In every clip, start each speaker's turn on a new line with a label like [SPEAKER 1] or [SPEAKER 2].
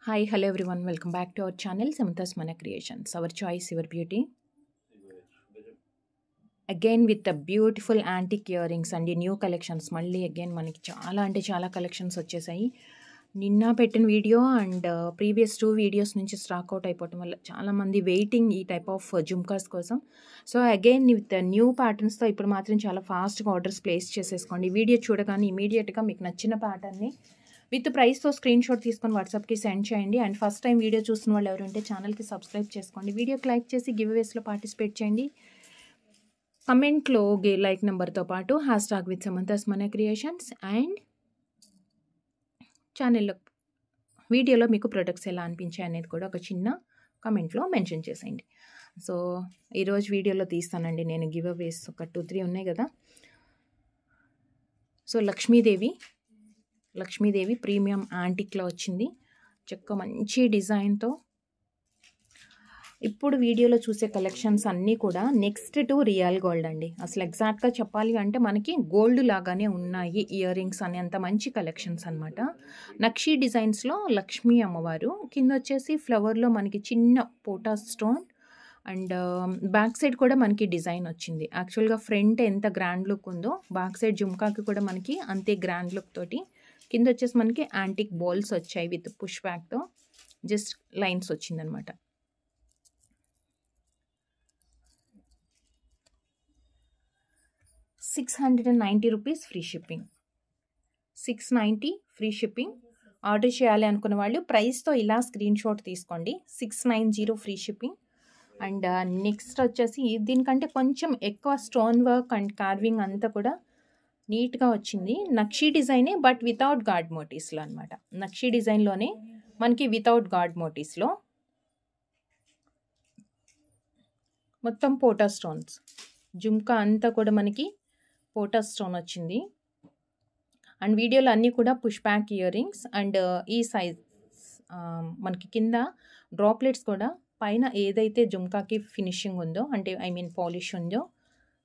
[SPEAKER 1] Hi, hello everyone. Welcome back to our channel, Samantha's Mana Creations. Our choice, your beauty. Again with the beautiful antique earrings and new collections. మళ్ళీ again మనకి చాలా అంటే చాలా collections వచ్చేసాయి. నిన్న పెట్టిన video and previous 2 videos నుంచి stock out అయిపోవడం వల్ల చాలామంది వెయిటింగ్ ఈ టైప్ ఆఫ్ జుమ్కాస్ కోసం. సో అగైన్ విత్ న్యూ ప్యాటర్న్స్తో ఇప్పుడు మాత్రం చాలా ఫాస్ట్గా ఆర్డర్స్ ప్లేస్ చేసేసుకోండి. వీడియో చూడగానే ఇమీడియట్గా మీకు నచ్చిన ప్యాటర్న్ని విత్ ప్రైస్తో స్క్రీన్ షాట్ తీసుకొని వాట్సాప్కి సెండ్ చేయండి. అండ్ ఫస్ట్ టైం వీడియో చూస్తున్న వాళ్ళు ఎవరంటే ఛానల్కి సబ్స్క్రైబ్ చేసుకోండి. వీడియోకి లైక్ చేసి గివ్ అవేస్లో పార్టిసిపేట్ చేయండి. కమెంట్లో లైక్ నెంబర్తో పాటు హ్యాష్‌ట్యాగ్ విత్ సమంతాస్ మన క్రియేషన్స్ అండ్ ఛానల్లో వీడియోలో మీకు ప్రొడక్ట్స్ ఎలా అనిపించాయి అనేది కూడా ఒక చిన్న కమెంట్లో మెన్షన్ చేసేయండి. సో ఈరోజు వీడియోలో తీస్తానండి నేను గివ్ అవేస్ ఒక 2-3 ఉన్నాయి కదా. సో లక్ష్మీదేవి ప్రీమియం యాంటిక్లో వచ్చింది. చక్క మంచి డిజైన్తో. ఇప్పుడు వీడియోలో చూసే కలెక్షన్స్ అన్నీ కూడా నెక్స్ట్ టు రియల్ గోల్డ్ అండి. అసలు ఎగ్జాక్ట్గా చెప్పాలి అంటే మనకి గోల్డ్ లాగానే ఉన్నాయి ఇయర్ రింగ్స్ అనేంత మంచి కలెక్షన్స్ అనమాట. నక్షీ డిజైన్స్లో లక్ష్మీ అమ్మవారు, కింద వచ్చేసి ఫ్లవర్లో మనకి చిన్న పోటా స్టోన్ అండ్ బ్యాక్ సైడ్ కూడా మనకి డిజైన్ వచ్చింది. యాక్చువల్గా ఫ్రంట్ ఎంత గ్రాండ్ లుక్ ఉందో బ్యాక్ సైడ్ జుమ్కాకి కూడా మనకి అంతే గ్రాండ్ లుక్ తోటి. కింద వచ్చేసి మనకి యాంటిక్ బాల్స్ వచ్చాయి విత్ పుష్ బ్యాక్తో జస్ట్ లైన్స్ వచ్చిందనమాట. ₹690 free shipping. 690 free shipping. Order చేయాలి అనుకున్న వాళ్ళు ప్రైస్తో ఇలా స్క్రీన్ షాట్ తీసుకోండి. 690 ఫ్రీ షిప్పింగ్. అండ్ నెక్స్ట్ వచ్చేసి దీనికంటే కొంచెం ఎక్కువ స్టోన్ వర్క్ అండ్ కార్వింగ్ అంతా కూడా నీట్గా వచ్చింది. నక్షీ డిజైనే బట్ వితౌట్ గాడ్ మోటీస్లో అనమాట. నక్షీ డిజైన్లోనే మనకి వితౌట్ గాడ్ మోటీస్లో మొత్తం పోటా స్టోన్స్. జుమ్కా అంతా కూడా మనకి పోటా స్టోన్ వచ్చింది. అండ్ వీడియోలో అన్నీ కూడా push back ear rings and ఈ సైజ్ మనకి కింద డ్రాప్లెట్స్ కూడా పైన ఏదైతే జుమ్కాకి ఫినిషింగ్ ఉందో అంటే పాలిష్ ఉందో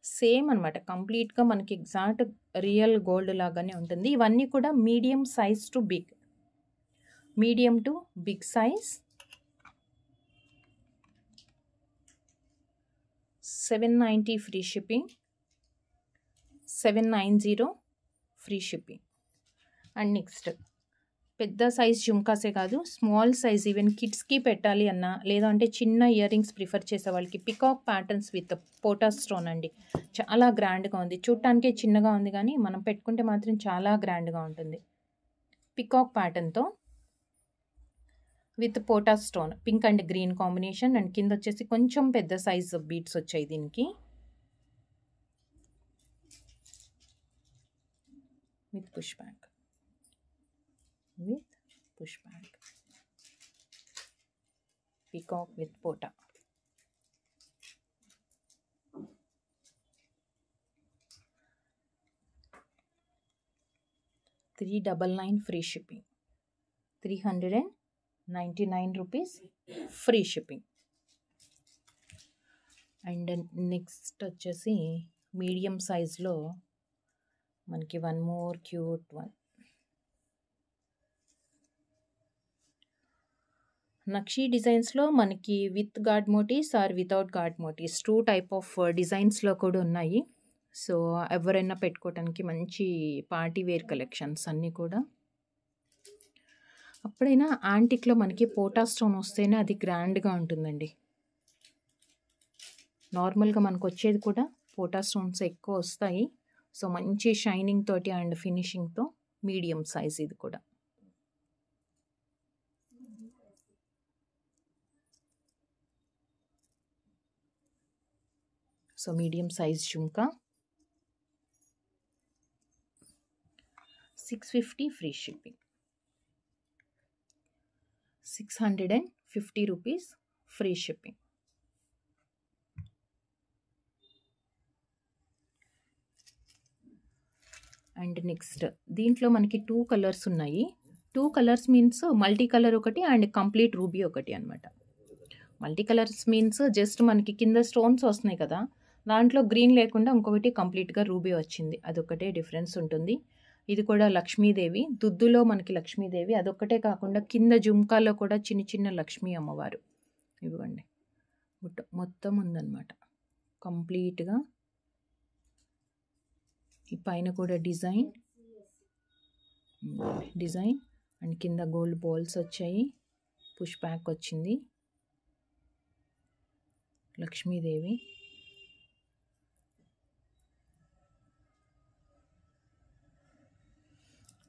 [SPEAKER 1] సేమ్ అనమాట. కంప్లీట్గా మనకి ఎగ్జాక్ట్ రియల్ గోల్డ్ లాగానే ఉంటుంది. ఇవన్నీ కూడా medium size to big size. 790 free shipping. 790 free shipping. And next పెద్ద సైజ్ జుమ్కాసే కాదు, స్మాల్ సైజ్ ఈవెన్ కిడ్స్కి పెట్టాలి అన్నా లేదంటే చిన్న ఇయర్ రింగ్స్ ప్రిఫర్ చేసే వాళ్ళకి పికాక్ ప్యాటర్న్స్ విత్ పోటా స్టోన్ అండి. చాలా గ్రాండ్గా ఉంది. చూడటానికే చిన్నగా ఉంది కానీ మనం పెట్టుకుంటే మాత్రం చాలా గ్రాండ్గా ఉంటుంది. పికాక్ ప్యాటర్న్తో విత్ పోటా stone, pink and green combination. And కింద వచ్చేసి కొంచెం పెద్ద సైజ్ బీట్స్ వచ్చాయి దీనికి with pushback. Peacock with pota. 399 free shipping. 399 rupees free shipping. And next వచ్చేసి మీడియం సైజ్లో మనకి వన్ మోర్ క్యూట్ వన్. నక్షీ డిజైన్స్లో మనకి with god motifs or without god motifs 2 type of డిజైన్స్లో కూడా ఉన్నాయి. సో ఎవరైనా పెట్టుకోవటానికి మంచి పార్టీ వేర్ కలెక్షన్స్ అన్నీ కూడా. అప్పుడైనా యాంటిక్లో మనకి పోటా స్టోన్ వస్తేనే అది గ్రాండ్గా ఉంటుందండి. నార్మల్గా మనకు వచ్చేది కూడా పోటా స్టోన్స్ ఎక్కువ వస్తాయి. సో మంచి షైనింగ్ తోటి అండ్ ఫినిషింగ్తో మీడియం సైజ్ ఇది కూడా. So medium size jhumka 650 free shipping. 650 rupees free shipping. And next దీంట్లో మనకి 2 కలర్స్ ఉన్నాయి. 2 కలర్స్ మీన్స్ మల్టీ కలర్ ఒకటి అండ్ కంప్లీట్ రూబీ ఒకటి అనమాట. మల్టీ కలర్స్ మీన్స్ జస్ట్ మనకి కింద స్టోన్స్ వస్తున్నాయి కదా, దాంట్లో గ్రీన్ లేకుండా ఇంకొకటి కంప్లీట్గా రూబీ వచ్చింది. అదొకటే డిఫరెన్స్ ఉంటుంది. ఇది కూడా లక్ష్మీదేవి, దుద్దులో మనకి లక్ష్మీదేవి. అదొక్కటే కాకుండా కింద జుంకాలో కూడా చిన్న చిన్న లక్ష్మీ అమ్మవారు. ఇవ్వండి, మొత్తం ఉందన్నమాట కంప్లీట్గా. ఈ పైన కూడా డిజైన్ అండ్ కింద గోల్డ్ బాల్స్ వచ్చాయి. పుష్ బ్యాక్ వచ్చింది, లక్ష్మీదేవి.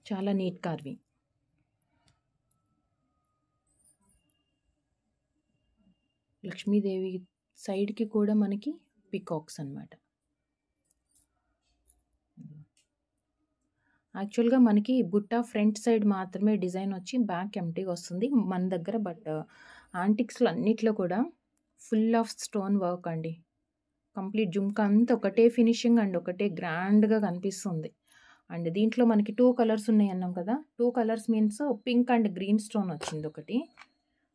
[SPEAKER 1] చాలా నీట్ కార్వింగ్. లక్ష్మీదేవి సైడ్కి కూడా మనకి పికాక్స్ అన్నమాట. యాక్చువల్గా మనకి బుట్ట ఫ్రంట్ సైడ్ మాత్రమే డిజైన్ వచ్చి బ్యాక్ ఎంటీగా వస్తుంది మన దగ్గర. బట్ యాంటిక్స్లో అన్నిట్లో కూడా ఫుల్ ఆఫ్ స్టోన్ వర్క్ అండి. కంప్లీట్ జుంకా అంతా ఒకటే ఫినిషింగ్ అండ్ ఒకటే గ్రాండ్గా కనిపిస్తుంది. అండ్ దీంట్లో మనకి 2 కలర్స్ ఉన్నాయి అన్నాం కదా. 2 colours means pink and green stone వచ్చింది ఒకటి.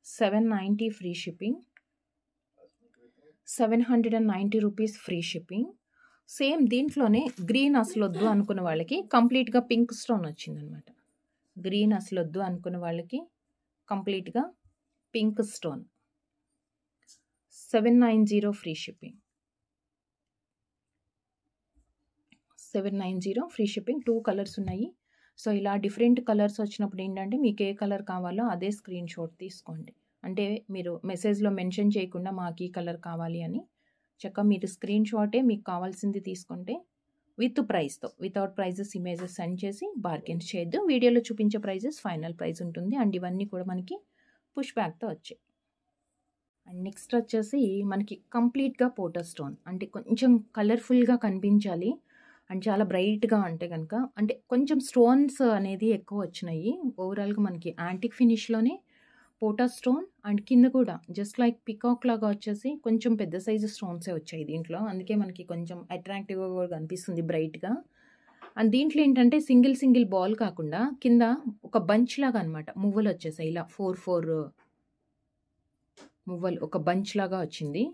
[SPEAKER 1] 790 free shipping, 790 rupees free shipping. Same దీంట్లోనే గ్రీన్ అసలు వద్దు అనుకున్న వాళ్ళకి కంప్లీట్గా పింక్ స్టోన్ వచ్చిందనమాట. గ్రీన్ అసలు వద్దు అనుకున్న వాళ్ళకి కంప్లీట్గా pink stone, 790 free shipping. 790 free shipping. 2 colours ఉన్నాయి. సో ఇలా డిఫరెంట్ కలర్స్ వచ్చినప్పుడు ఏంటంటే మీకు ఏ కలర్ కావాలో అదే స్క్రీన్ షాట్ తీసుకోండి. అంటే మీరు మెసేజ్లో మెన్షన్ చేయకుండా మాకు ఈ కలర్ కావాలి అని చక్కగా మీరు స్క్రీన్ షాటే మీకు కావాల్సింది తీసుకుంటే విత్ ప్రైస్తో, వితౌట్ ప్రైజెస్ ఇమేజెస్ సెండ్ చేసి బార్గెన్స్ చేయొద్దు. వీడియోలో చూపించే ప్రైజెస్ ఫైనల్ ప్రైస్ ఉంటుంది. అండ్ ఇవన్నీ కూడా మనకి పుష్ బ్యాక్తో వచ్చాయి. అండ్ నెక్స్ట్ వచ్చేసి మనకి కంప్లీట్గా పోటర్ స్టోన్, అంటే కొంచెం కలర్ఫుల్గా కనిపించాలి అండ్ చాలా బ్రైట్గా అంటే కనుక, అంటే కొంచెం స్టోన్స్ అనేది ఎక్కువ వచ్చినాయి. ఓవరాల్గా మనకి యాంటిక్ ఫినిష్లోనే పోటర్ స్టోన్ అండ్ కింద కూడా జస్ట్ లైక్ పికాక్ లాగా వచ్చేసి కొంచెం పెద్ద సైజు స్టోన్సే వచ్చాయి దీంట్లో. అందుకే మనకి కొంచెం అట్రాక్టివ్గా కూడా కనిపిస్తుంది బ్రైట్గా. అండ్ దీంట్లో ఏంటంటే సింగిల్ బాల్ కాకుండా కింద ఒక బంచ్ లాగా అనమాట మువ్వలు వచ్చేసాయి. ఇలా 4 మువ్వలు ఒక బంచ్ లాగా వచ్చింది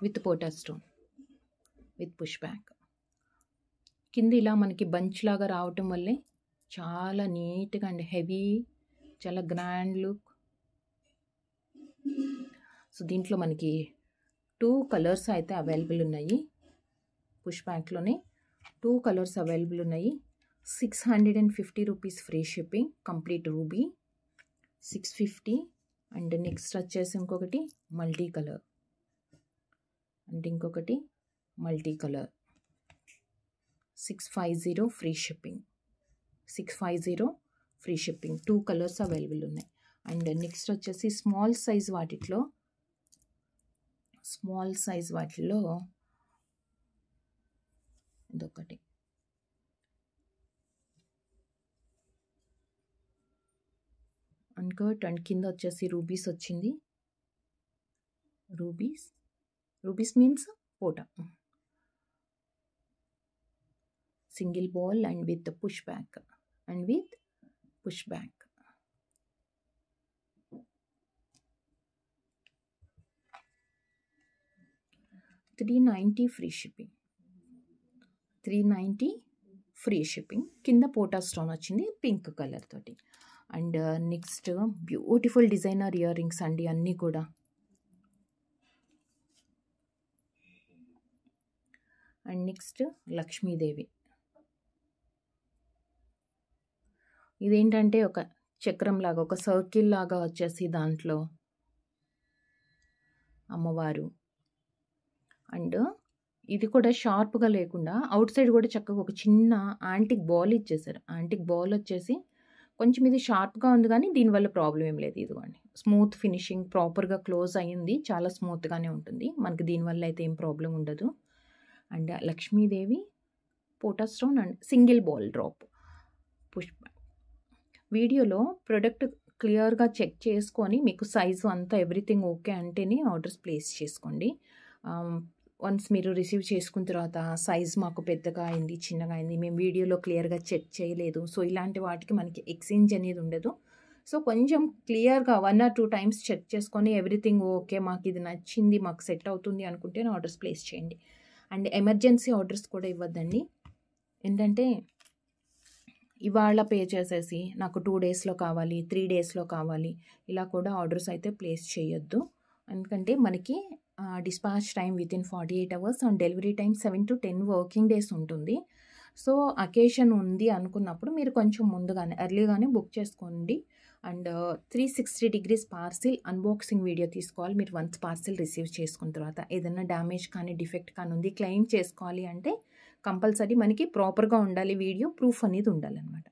[SPEAKER 1] with Potter stone with push back. కింద ఇలా మనకి బంచ్ లాగా రావటం వల్లే చాలా నీట్గా అండ్ హెవీ, చాలా గ్రాండ్ లుక్. సో దీంట్లో మనకి 2 కలర్స్ అయితే అవైలబుల్ ఉన్నాయి. పుష్ బ్యాక్లోనే 2 కలర్స్ అవైలబుల్ ఉన్నాయి. 650 rupees free shipping, complete ruby 650. And next వచ్చేసి ఇంకొకటి మల్టీ కలర్ అండ్ ఇంకొకటి multi colour 650 free shipping, 650 free shipping. 2 colours available ఉన్నాయి. అండ్ నెక్స్ట్ వచ్చేసి స్మాల్ సైజ్ వాటిలో ఇదొకటి. అన్కట్ అండ్ కింద వచ్చేసి రూబీస్ వచ్చింది. రూబీస్ మీన్స్ పోటా. Single ball and with push back and with push back. $390 free shipping, 390 free shipping. కింద పోటా స్టోన్ వచ్చింది పింక్ కలర్ తోటి. And next beautiful designer ear rings అండి అన్నీ కూడా. And next Lakshmidevi. ఇదేంటంటే ఒక చక్రం లాగా, ఒక సర్కిల్ లాగా వచ్చేసి దాంట్లో అమ్మవారు. అండ్ ఇది కూడా షార్ప్గా లేకుండా అవుట్ సైడ్ కూడా చక్కగా ఒక చిన్న యాంటిక్ బాల్ ఇచ్చేసారు. యాంటిక్ బాల్ వచ్చేసి కొంచెం ఇది షార్ప్గా ఉంది కానీ దీనివల్ల ప్రాబ్లం ఏం లేదు. ఇదిగోండి స్మూత్ ఫినిషింగ్, ప్రాపర్గా క్లోజ్ అయ్యింది, చాలా స్మూత్గానే ఉంటుంది మనకి, దీనివల్ల అయితే ఏం ప్రాబ్లం ఉండదు. అండ్ లక్ష్మీదేవి పోటా stone and single ball drop push back. వీడియోలో ప్రోడక్ట్ క్లియర్గా చెక్ చేసుకొని మీకు సైజు అంతా ఎవ్రీథింగ్ ఓకే అంటేనే ఆర్డర్స్ ప్లేస్ చేసుకోండి. వన్స్ మీరు రిసీవ్ చేసుకున్న తర్వాత సైజ్ మాకు పెద్దగా అయింది, చిన్నగా అయింది, మేము వీడియోలో క్లియర్గా చెక్ చేయలేదు, సో ఇలాంటి వాటికి మనకి ఎక్స్చేంజ్ అనేది ఉండదు. సో కొంచెం క్లియర్గా 1 or 2 టైమ్స్ చెక్ చేసుకొని ఎవ్రీథింగ్ ఓకే, మాకు ఇది నచ్చింది, మాకు సెట్ అవుతుంది అనుకుంటే ఆర్డర్స్ ప్లేస్ చేయండి. అండ్ ఎమర్జెన్సీ ఆర్డర్స్ కూడా ఇవ్వద్దండి. ఏంటంటే ఇవాళ పే చేసేసి నాకు 2 డేస్లో కావాలి, 3 డేస్లో కావాలి, ఇలా కూడా ఆర్డర్స్ అయితే ప్లేస్ చేయొద్దు. ఎందుకంటే మనకి dispatch time within 48 hours and delivery time 7 to 10 working days ఉంటుంది. సో అకేషన్ ఉంది అనుకున్నప్పుడు మీరు కొంచెం ముందుగానే ఎర్లీగానే బుక్ చేసుకోండి. And 360 degrees parcel unboxing video తీసుకోవాలి మీరు వన్స్ పార్సిల్ రిసీవ్ చేసుకున్న తర్వాత. ఏదైనా డ్యామేజ్ కానీ డిఫెక్ట్ కానీ ఉంది క్లెయిమ్ చేసుకోవాలి అంటే కంపల్సరీ మనకి ప్రాపర్గా ఉండాలి, వీడియో ప్రూఫ్ అనేది ఉండాలన్నమాట.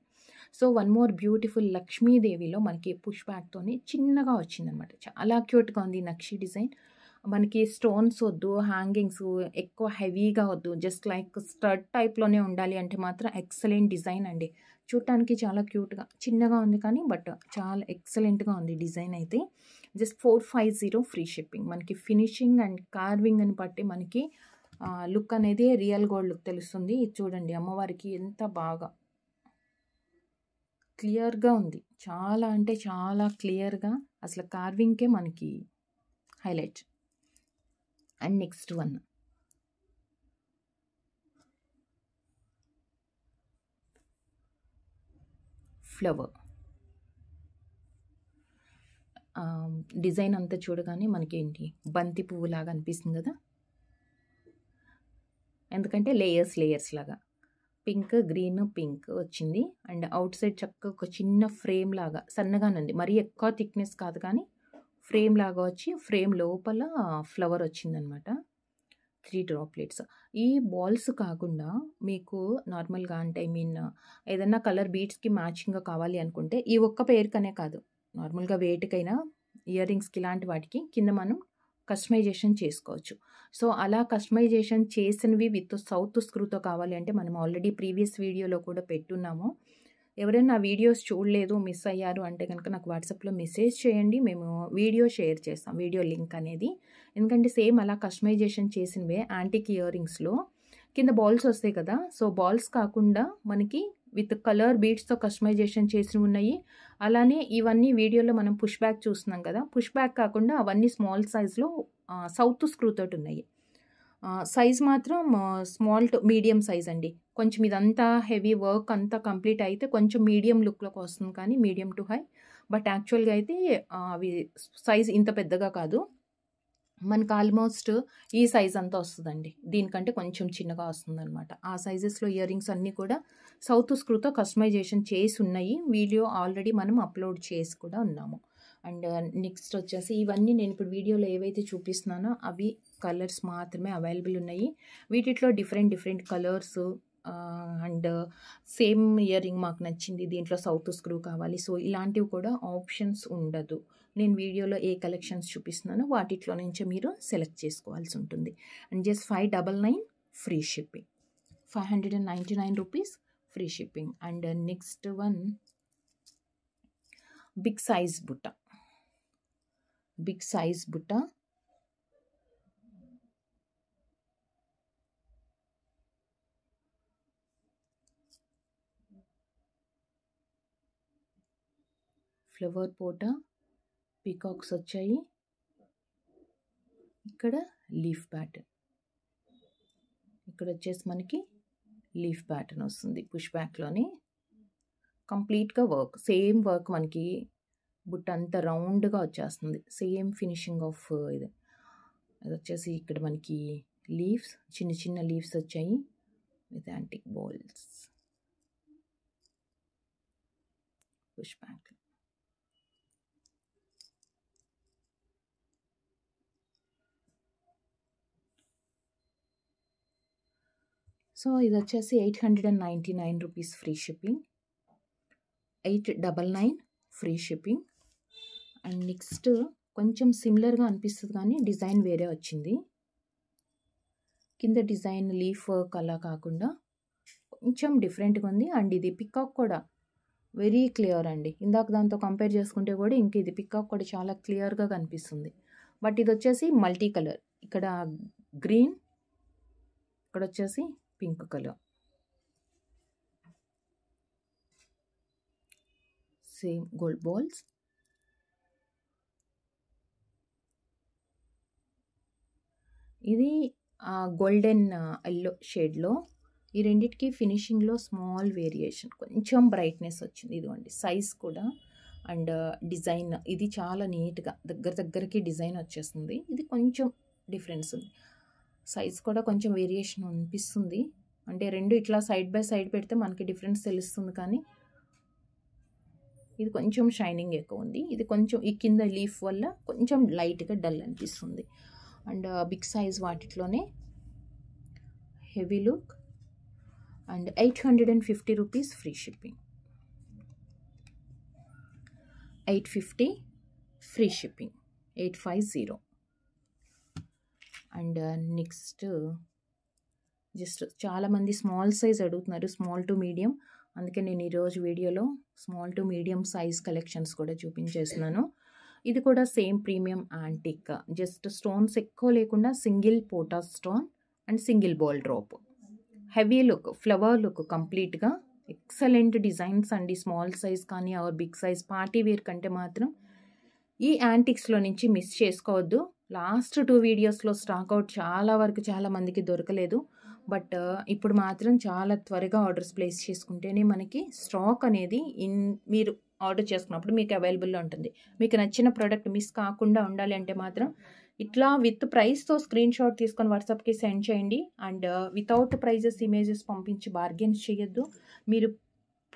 [SPEAKER 1] సో వన్ మోర్ బ్యూటిఫుల్ లక్ష్మీదేవిలో మనకి పుష్ బ్యాక్తోని చిన్నగా వచ్చిందనమాట. చాలా క్యూట్గా ఉంది నక్షి డిజైన్. మనకి స్టోన్స్ వద్దు, హ్యాంగింగ్స్ ఎక్కువ హెవీగా వద్దు, జస్ట్ లైక్ స్టడ్ టైప్లోనే ఉండాలి అంటే మాత్రం ఎక్సలెంట్ డిజైన్ అండి. చూడటానికి చాలా క్యూట్గా చిన్నగా ఉంది కానీ బట్ చాలా ఎక్సలెంట్గా ఉంది డిజైన్ అయితే. Just 450 free shipping. మనకి ఫినిషింగ్ అండ్ కార్వింగ్ అని బట్టి మనకి లుక్ అనేది రియల్ గోల్డ్ లుక్ తెలుస్తుంది. ఇది చూడండి అమ్మవారికి ఎంత బాగా క్లియర్గా ఉంది, చాలా అంటే చాలా క్లియర్గా, అసలు కార్వింగ్కే మనకి highlight. And next one flower design అంతా చూడగానే మనకి ఏంటి బంతి పువ్వు లాగా అనిపిస్తుంది కదా, ఎందుకంటే లేయర్స్ లాగా పింక్ గ్రీన్ పింక్ వచ్చింది. అండ్ అవుట్ సైడ్ చక్కగా ఒక చిన్న ఫ్రేమ్ లాగా సన్నగానే ఉంది, మరీ ఎక్కువ థిక్నెస్ కాదు కానీ ఫ్రేమ్ లాగా వచ్చి ఫ్రేమ్ లోపల ఫ్లవర్ వచ్చిందనమాట. 3 డ్రాప్లెట్స్. ఈ బాల్స్ కాకుండా మీకు నార్మల్గా అంటే ఏదన్నా కలర్ బీడ్స్కి మ్యాచింగ్గా కావాలి అనుకుంటే ఈ ఒక్క పేరుకనే కాదు, నార్మల్గా వేటికైనా ఇయర్ రింగ్స్కి ఇలాంటి వాటికి కింద మనం కస్టమైజేషన్ చేసుకోవచ్చు. సో అలా కస్టమైజేషన్ చేసినవి విత్ సౌత్ స్క్రూతో కావాలి అంటే మనం ఆల్రెడీ ప్రీవియస్ వీడియోలో కూడా పెట్టున్నాము. ఎవరైనా వీడియోస్ చూడలేదు, మిస్ అయ్యారు అంటే కనుక నాకు వాట్సాప్లో మెసేజ్ చేయండి, మేము వీడియో షేర్ చేస్తాం, వీడియో లింక్ అనేది. ఎందుకంటే సేమ్ అలా కస్టమైజేషన్ చేసినవే యాంటిక్ ఇయర్ రింగ్స్లో కింద బాల్స్ వస్తాయి కదా, సో బాల్స్ కాకుండా మనకి విత్ కలర్ బీడ్స్తో కస్టమైజేషన్ చేసి ఉన్నాయి. అలానే ఇవన్నీ వీడియోలో మనం పుష్ బ్యాక్ చూస్తున్నాం కదా, పుష్ బ్యాక్ కాకుండా అవన్నీ స్మాల్ సైజ్లో సౌత్ స్క్రూ తోటి ఉన్నాయి. సైజ్ మాత్రం స్మాల్ టు మీడియం సైజ్ అండి. కొంచెం ఇదంతా హెవీ వర్క్ అంతా కంప్లీట్ అయితే కొంచెం మీడియం లుక్లోకి వస్తుంది కానీ మీడియం టు హై. బట్ యాక్చువల్గా అయితే అవి సైజ్ ఇంత పెద్దగా కాదు, మనకు ఆల్మోస్ట్ ఈ సైజ్ అంతా వస్తుందండి, దీనికంటే కొంచెం చిన్నగా వస్తుంది అనమాట. ఆ సైజెస్లో ఇయర్ రింగ్స్ అన్నీ కూడా సౌత్ స్క్రూతో కస్టమైజేషన్ చేసి ఉన్నాయి. వీడియో ఆల్రెడీ మనం అప్లోడ్ చేసి కూడా ఉన్నాము. అండ్ నెక్స్ట్ వచ్చేసి ఇవన్నీ నేను ఇప్పుడు వీడియోలో ఏవైతే చూపిస్తున్నానో అవి కలర్స్ మాత్రమే అవైలబుల్ ఉన్నాయి. వీటిలో different colours and same ear ring మాకు నచ్చింది, దీంట్లో సౌత్ స్క్రూ కావాలి, సో ఇలాంటివి కూడా ఆప్షన్స్ ఉండదు. నేను వీడియోలో ఏ కలెక్షన్స్ చూపిస్తున్నానో వాటిలో నుంచి మీరు సెలెక్ట్ చేసుకోవాల్సి ఉంటుంది. And just 599 free shipping, 599 rupees free shipping. And next one big size బుట్ట. ఫ్లవర్ పోట పీకాక్స్ వచ్చాయి, ఇక్కడ లీఫ్ ప్యాటర్న్, ఇక్కడ వచ్చేసి మనకి లీఫ్ ప్యాటర్న్ వస్తుంది పుష్ బ్యాక్లోనే. కంప్లీట్గా వర్క్, సేమ్ వర్క్ మనకి బుట్ట అంతా రౌండ్గా వచ్చేస్తుంది, సేమ్ ఫినిషింగ్ ఆఫ్ ఇది. అది వచ్చేసి ఇక్కడ మనకి లీవ్స్, చిన్న లీవ్స్ వచ్చాయి with antique balls push back. So ఇది వచ్చేసి 899 rupees free shipping, 899 free shipping. And next కొంచెం సిమిలర్గా అనిపిస్తుంది కానీ డిజైన్ వేరే వచ్చింది. కింద డిజైన్ లీఫ్ వర్క్ అలా కాకుండా కొంచెం డిఫరెంట్గా ఉంది. అండ్ ఇది పికాక్ కూడా వెరీ క్లియర్ అండి, ఇందాక దాంతో కంపేర్ చేసుకుంటే కూడా ఇంక ఇది పికాక్ కూడా చాలా క్లియర్గా కనిపిస్తుంది. బట్ ఇది వచ్చేసి మల్టీ కలర్, ఇక్కడ గ్రీన్, ఇక్కడ వచ్చేసి pink colour, same gold balls. ఇది గోల్డెన్ ఎల్లో షేడ్లో. ఈ రెండిటికి ఫినిషింగ్లో స్మాల్ వేరియేషన్, కొంచెం బ్రైట్నెస్ వచ్చింది. ఇదిగోండి సైజ్ కూడా అండ్ డిజైన్ ఇది చాలా నీట్గా దగ్గరికి డిజైన్ వచ్చేస్తుంది. ఇది కొంచెం డిఫరెన్స్ ఉంది. సైజ్ కూడా కొంచెం వేరియేషన్ అనిపిస్తుంది. అంటే రెండు ఇట్లా సైడ్ బై సైడ్ పెడితే మనకి డిఫరెన్స్ తెలుస్తుంది, కానీ ఇది కొంచెం షైనింగ్ ఎక్కువ ఉంది. ఇది కొంచెం ఈ కింద లీఫ్ వల్ల కొంచెం లైట్గా డల్ అనిపిస్తుంది. అండ్ బిగ్ సైజ్ వాటిలోనే heavy look and 850 rupees free shipping. 850 free shipping, 850. And next just చాలామంది స్మాల్ సైజ్ అడుగుతున్నారు, స్మాల్ టు మీడియం. అందుకే నేను ఈరోజు వీడియోలో small to medium size collections కూడా చూపించేస్తున్నాను. ఇది కూడా same premium antique, just stones ఎక్కువ లేకుండా సింగిల్ పోటా stone and single ball drop. Heavy look, flower look కంప్లీట్గా ఎక్సలెంట్ డిజైన్స్ అండి. స్మాల్ సైజ్ కానీ or big size party wear కంటే మాత్రం ఈ యాంటిక్స్లో నుంచి మిస్ చేసుకోవద్దు. లాస్ట్ 2 వీడియోస్లో స్టాక్అవుట్ చాలా వరకు చాలా మందికి దొరకలేదు. బట్ ఇప్పుడు మాత్రం చాలా త్వరగా ఆర్డర్స్ ప్లేస్ చేసుకుంటేనే మనకి స్టాక్ అనేది మీరు ఆర్డర్ చేసుకున్నప్పుడు మీకు అవైలబుల్లో ఉంటుంది. మీకు నచ్చిన ప్రోడక్ట్ మిస్ కాకుండా ఉండాలి అంటే మాత్రం ఇట్లా విత్ ప్రైస్తో స్క్రీన్ షాట్ తీసుకొని వాట్సాప్కి సెండ్ చేయండి. అండ్ వితౌట్ ప్రైజెస్ ఇమేజెస్ పంపించి బార్గెన్స్ చేయొద్దు. మీరు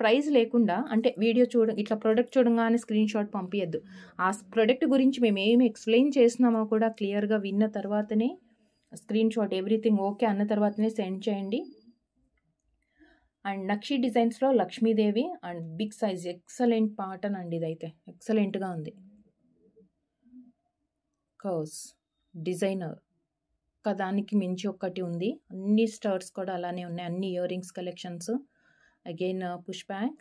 [SPEAKER 1] ప్రైస్ లేకుండా అంటే వీడియో ఇట్లా ప్రోడక్ట్ చూడగానే స్క్రీన్ షాట్ పంపించద్దు. ఆ ప్రోడక్ట్ గురించి మేము ఏమి ఎక్స్ప్లెయిన్ చేస్తున్నామో కూడా క్లియర్గా విన్న తర్వాతనే స్క్రీన్ షాట్ ఎవ్రీథింగ్ ఓకే అన్న తర్వాతనే సెండ్ చేయండి. అండ్ నక్షి డిజైన్స్లో Lakshmidevi and big size excellent pattern అండి. ఇదైతే ఎక్సలెంట్గా ఉంది. కర్వ్స్ డిజైనర్ ఒకదానికి మించి ఒకటి ఉంది. అన్ని స్టర్స్ కూడా అలానే ఉన్నాయి, అన్ని earrings collections. Again push back,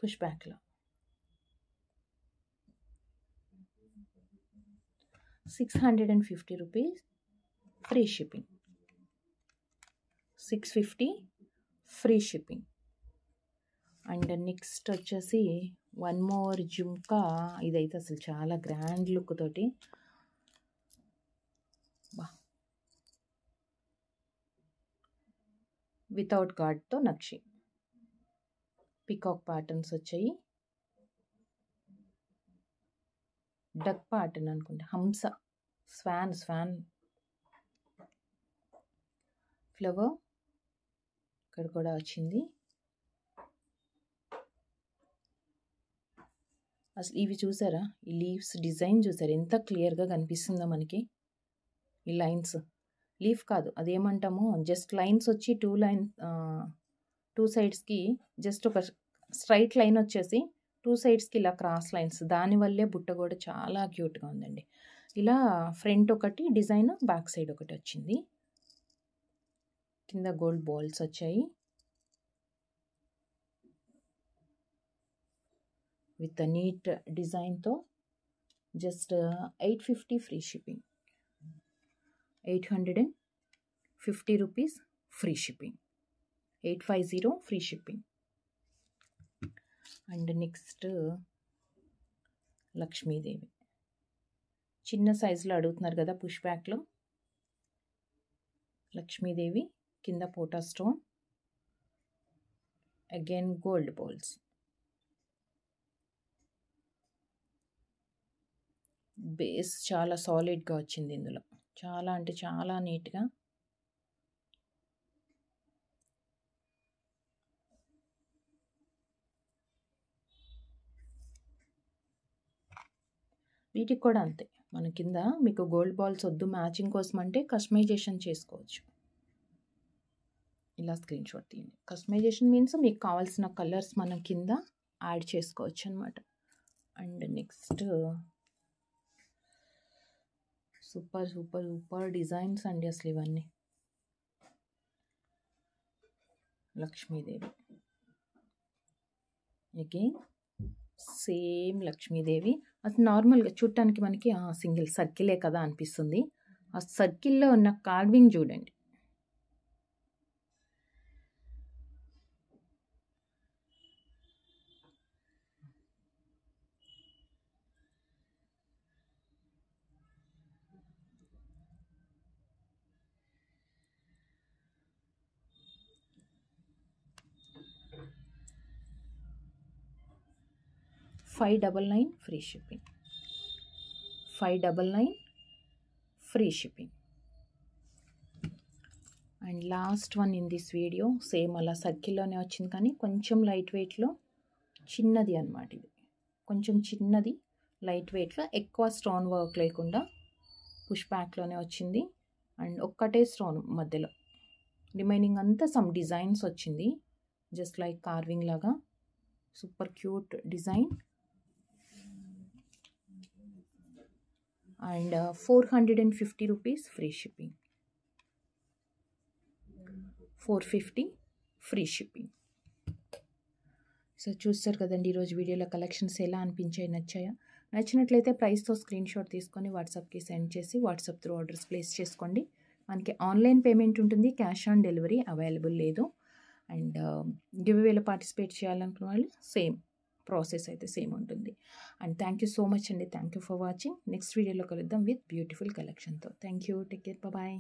[SPEAKER 1] push బ్యాక్లో 650 rupees free shipping, 650 free shipping. And next వచ్చేసి వన్ మోర్ జుమ్కా. ఇదైతే అసలు చాలా గ్రాండ్ లుక్ తోటి వితౌట్ గార్డ్తో నక్షి పికాక్ ప్యాటర్న్స్ వచ్చాయి. డక్ ప్యాటర్న్ అనుకుంటా, హంస స్వాన్ ఫ్లవర్ ఇక్కడ కూడా వచ్చింది. అసలు ఇవి చూసారా, ఈ లీవ్స్ డిజైన్ చూసారా ఎంత క్లియర్గా కనిపిస్తుందో మనకి. ఈ లైన్స్ లీఫ్ కాదు అదేమంటాము, జస్ట్ లైన్స్ వచ్చి టూ సైడ్స్కి జస్ట్ ఒక స్ట్రైట్ లైన్ వచ్చేసి 2 సైడ్స్కి ఇలా క్రాస్ లైన్స్, దానివల్లే బుట్ట కూడా చాలా క్యూట్గా ఉందండి. ఇలా ఫ్రంట్ ఒకటి డిజైన్, బ్యాక్ సైడ్ ఒకటి వచ్చింది. కింద గోల్డ్ బాల్స్ వచ్చాయి విత్ నీట్ డిజైన్తో. Just 850 free shipping, 850 rupees free shipping, 850 free shipping. And next Lakshmidevi చిన్న సైజులో అడుగుతున్నారు కదా పుష్ బ్యాక్లో. లక్ష్మీదేవి కింద పోటా stone, again gold balls. Base చాలా సాలిడ్గా వచ్చింది ఇందులో, చాలా అంటే చాలా నీట్గా. వీటికి కూడా అంతే, మన కింద మీకు గోల్డ్ బాల్స్ వద్దు మ్యాచింగ్ కోసం అంటే కస్టమైజేషన్ చేసుకోవచ్చు. ఇలా స్క్రీన్ షాట్ తీయండి. కస్టమైజేషన్ మీన్స్ మీకు కావాల్సిన కలర్స్ మనం కింద యాడ్ చేసుకోవచ్చు అనమాట. అండ్ నెక్స్ట్ సూపర్ డిజైన్స్ అండి అసలు ఇవన్నీ. Lakshmidevi again same Lakshmidevi. అది నార్మల్గా చూడటానికి మనకి సింగిల్ సర్కిలే కదా అనిపిస్తుంది. ఆ సర్కిల్లో ఉన్న కార్వింగ్ చూడండి. $599 free shipping. 599 free shipping. And last one in this video same అలా సర్కిల్లోనే వచ్చింది, కానీ కొంచెం లైట్ వెయిట్లో చిన్నది అనమాట. ఇది కొంచెం చిన్నది లైట్ వెయిట్లో, ఎక్కువ స్టోన్ వర్క్ లేకుండా పుష్ బ్యాక్లోనే వచ్చింది. అండ్ ఒక్కటే స్టోన్ మధ్యలో, రిమైనింగ్ అంతా సమ్ డిజైన్స్ వచ్చింది, జస్ట్ లైక్ కార్వింగ్ లాగా. Super cute design. And 450 rupees free shipping. 450 free shipping. So చూస్తారు కదండి ఈరోజు వీడియోలో కలెక్షన్స్ ఎలా అనిపించాయి, నచ్చాయా? నచ్చినట్లయితే ప్రైస్తో స్క్రీన్ షాట్ తీసుకొని వాట్సాప్కి సెండ్ చేసి వాట్సాప్ త్రూ ఆర్డర్స్ ప్లేస్ చేసుకోండి. మనకి ఆన్లైన్ పేమెంట్ ఉంటుంది, క్యాష్ ఆన్ డెలివరీ అవైలబుల్ లేదు. అండ్ గివ్ అవేలో పార్టిసిపేట్ చేయాలనుకున్న వాళ్ళు సేమ్ ప్రాసెస్ అయితే సేమ్ ఉంటుంది. And thank you so much అండి. Thank you for watching. Next వీడియోలో కలుద్దాం విత్ బ్యూటిఫుల్ కలెక్షన్తో. Thank you. Take care. Bye.